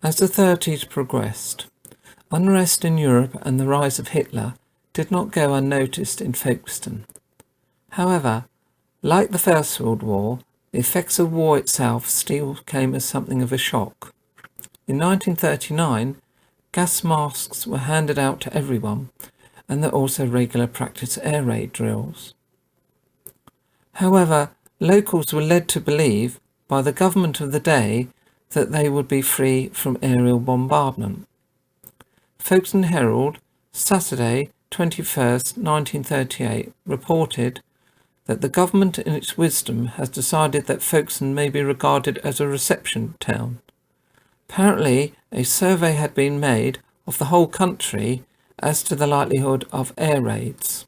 As the 30s progressed, unrest in Europe and the rise of Hitler did not go unnoticed in Folkestone. However, like the First World War, the effects of war itself still came as something of a shock. In 1939, gas masks were handed out to everyone, and there also regular practice air raid drills. However, locals were led to believe by the government of the day that they would be free from aerial bombardment. Folkestone Herald, Saturday, 21st, 1938, reported that the government in its wisdom has decided that Folkestone may be regarded as a reception town. Apparently, a survey had been made of the whole country as to the likelihood of air raids.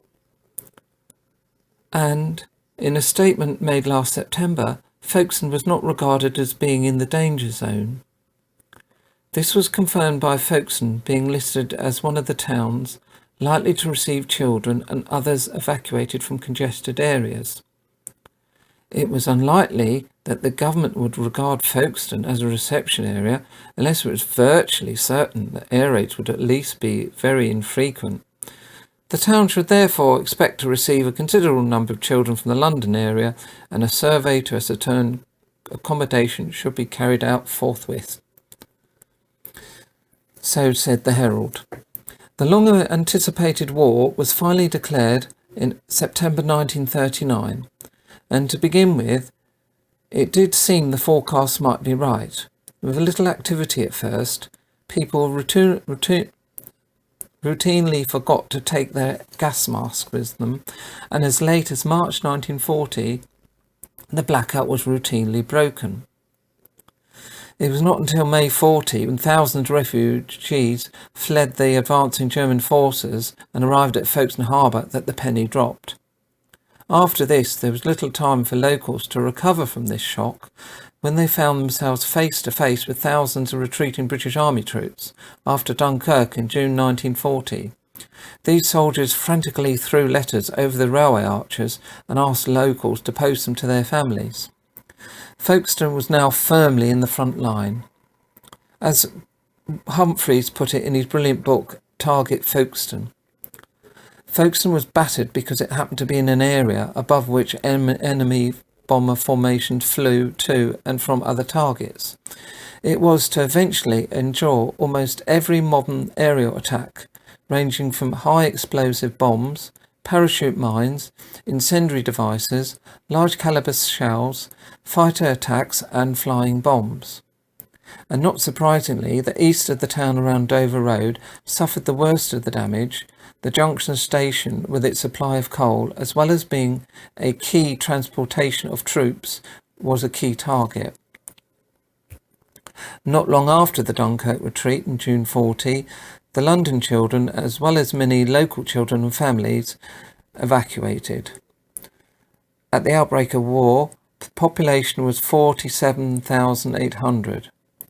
And in a statement made last September, Folkestone was not regarded as being in the danger zone. This was confirmed by Folkestone being listed as one of the towns likely to receive children and others evacuated from congested areas. It was unlikely that the government would regard Folkestone as a reception area unless it was virtually certain that air raids would at least be very infrequent. The town should therefore expect to receive a considerable number of children from the London area, and a survey to ascertain accommodation should be carried out forthwith. So said the Herald. The long-anticipated war was finally declared in September 1939, and to begin with, it did seem the forecast might be right. With a little activity at first, people routinely forgot to take their gas mask with them, and as late as March 1940, the blackout was routinely broken. It was not until May 40, when thousands of refugees fled the advancing German forces and arrived at Folkestone Harbour, that the penny dropped. After this, there was little time for locals to recover from this shock, when they found themselves face to face with thousands of retreating British Army troops after Dunkirk in June 1940. These soldiers frantically threw letters over the railway arches and asked locals to post them to their families. Folkestone was now firmly in the front line. As Humphreys put it in his brilliant book, Target Folkestone, Folkestone was battered because it happened to be in an area above which enemy bomber formations flew to and from other targets. It was to eventually endure almost every modern aerial attack, ranging from high explosive bombs, parachute mines, incendiary devices, large caliber shells, fighter attacks and flying bombs. And not surprisingly, the east of the town around Dover Road suffered the worst of the damage. The junction station, with its supply of coal, as well as being a key transportation of troops, was a key target. Not long after the Dunkirk retreat in June 40, the London children, as well as many local children and families, evacuated. At the outbreak of war, the population was 47,800.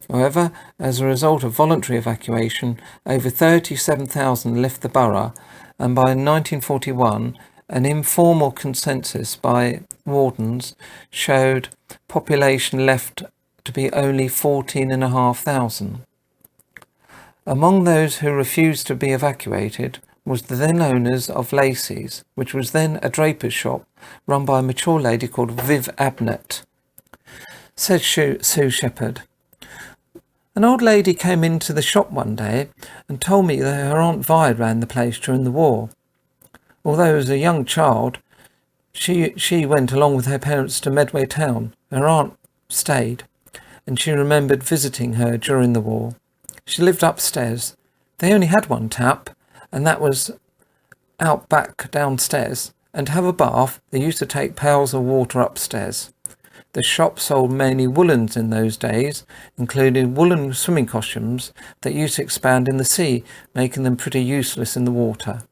However, as a result of voluntary evacuation, over 37,000 left the borough, and by 1941, an informal consensus by wardens showed population left to be only 14,500. Among those who refused to be evacuated was the then owners of Lacey's, which was then a draper's shop run by a mature lady called Viv Abnett. Said Sue Shepherd, "An old lady came into the shop one day and told me that her Aunt Vi ran the place during the war. Although as a young child, she went along with her parents to Medway Town. Her aunt stayed, and she remembered visiting her during the war. She lived upstairs. They only had one tap, and that was out back downstairs. And to have a bath, they used to take pails of water upstairs. The shop sold mainly woolens in those days, including woolen swimming costumes that used to expand in the sea, making them pretty useless in the water."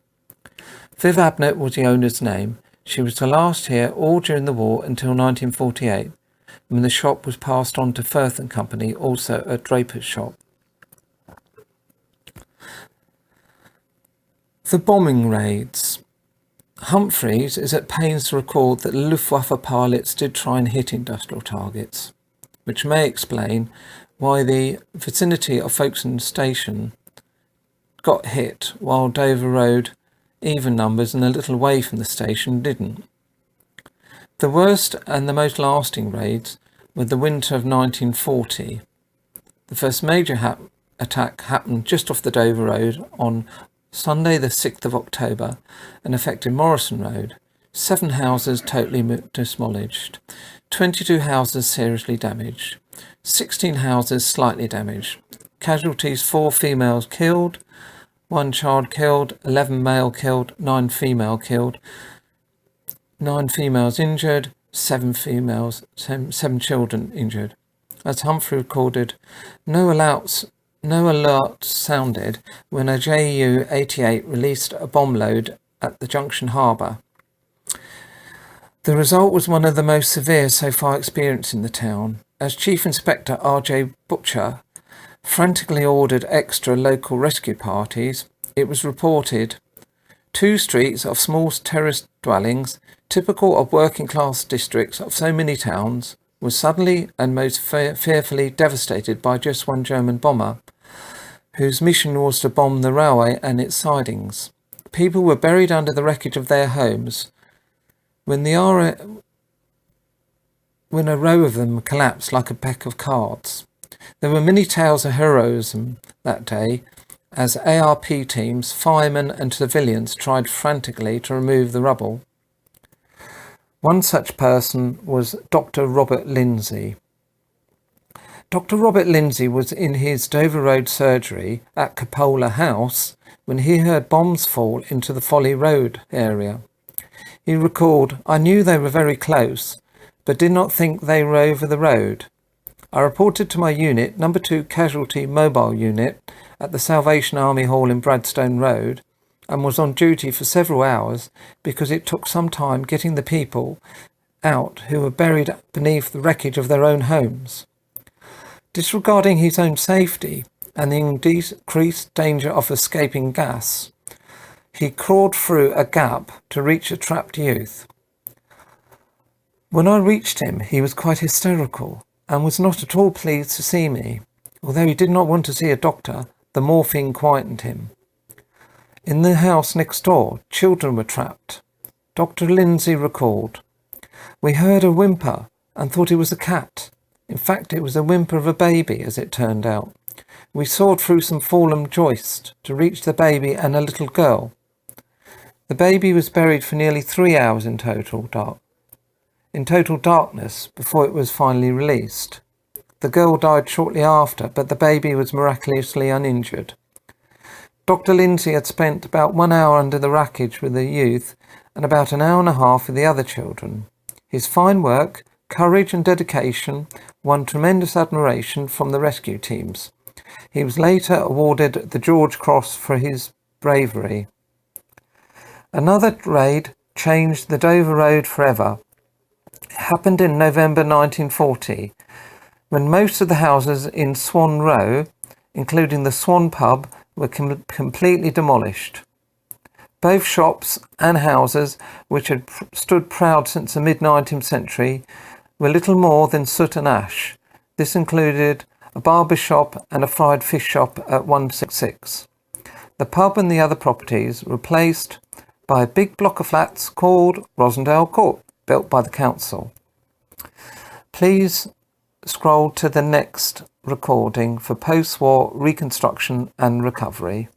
Viv Abnett was the owner's name. She was to last here all during the war until 1948, when the shop was passed on to Firth and Company, also a draper's shop. The bombing raids. Humphreys is at pains to record that Luftwaffe pilots did try and hit industrial targets, which may explain why the vicinity of Folkestone Station got hit while Dover Road, even numbers and a little away from the station, didn't. The worst and the most lasting raids were the winter of 1940. The first major attack happened just off the Dover Road on Sunday the 6th of October and affected Morrison Road. 7 houses totally demolished, 22 houses seriously damaged, 16 houses slightly damaged. Casualties: 4 females killed, 1 child killed, 11 male killed, 9 female killed, 9 females injured, 7 children injured. As Humphrey recorded, no alert sounded when a Ju-88 released a bomb load at the Junction Harbour. The result was one of the most severe so far experienced in the town, as Chief Inspector R.J. Butcher frantically ordered extra local rescue parties. It was reported 2 streets of small terraced dwellings, typical of working-class districts of so many towns, was suddenly and most fearfully devastated by just one German bomber, whose mission was to bomb the railway and its sidings. People were buried under the wreckage of their homes when a row of them collapsed like a pack of cards. There were many tales of heroism that day, as ARP teams, firemen and civilians tried frantically to remove the rubble. One such person was Dr. Robert Lindsay. Dr. Robert Lindsay was in his Dover Road surgery at Cupola House when he heard bombs fall into the Folly Road area. He recalled, "I knew they were very close, but did not think they were over the road. I reported to my unit, No. 2 Casualty Mobile Unit, at the Salvation Army Hall in Bradstone Road, and was on duty for several hours because it took some time getting the people out who were buried beneath the wreckage of their own homes." Disregarding his own safety and the increased danger of escaping gas, he crawled through a gap to reach a trapped youth. When I reached him, he was quite hysterical and was not at all pleased to see me. Although he did not want to see a doctor, the morphine quietened him. In the house next door, children were trapped. Dr. Lindsay recalled, "We heard a whimper and thought it was a cat. In fact, it was a whimper of a baby, as it turned out. We sawed through some fallen joists to reach the baby and a little girl. The baby was buried for nearly 3 hours in total darkness before it was finally released. The girl died shortly after, but the baby was miraculously uninjured." Dr. Lindsay had spent about 1 hour under the wreckage with the youth and about an hour and a half with the other children. His fine work, courage and dedication won tremendous admiration from the rescue teams. He was later awarded the George Cross for his bravery. Another raid changed the Dover Road forever. It happened in November 1940, when most of the houses in Swan Row, including the Swan Pub, were completely demolished. Both shops and houses, which had stood proud since the mid-19th century, were little more than soot and ash. This included a barber shop and a fried fish shop at 166. The pub and the other properties were replaced by a big block of flats called Rosendale Court, built by the council. Please scroll to the next recording for post-war reconstruction and recovery.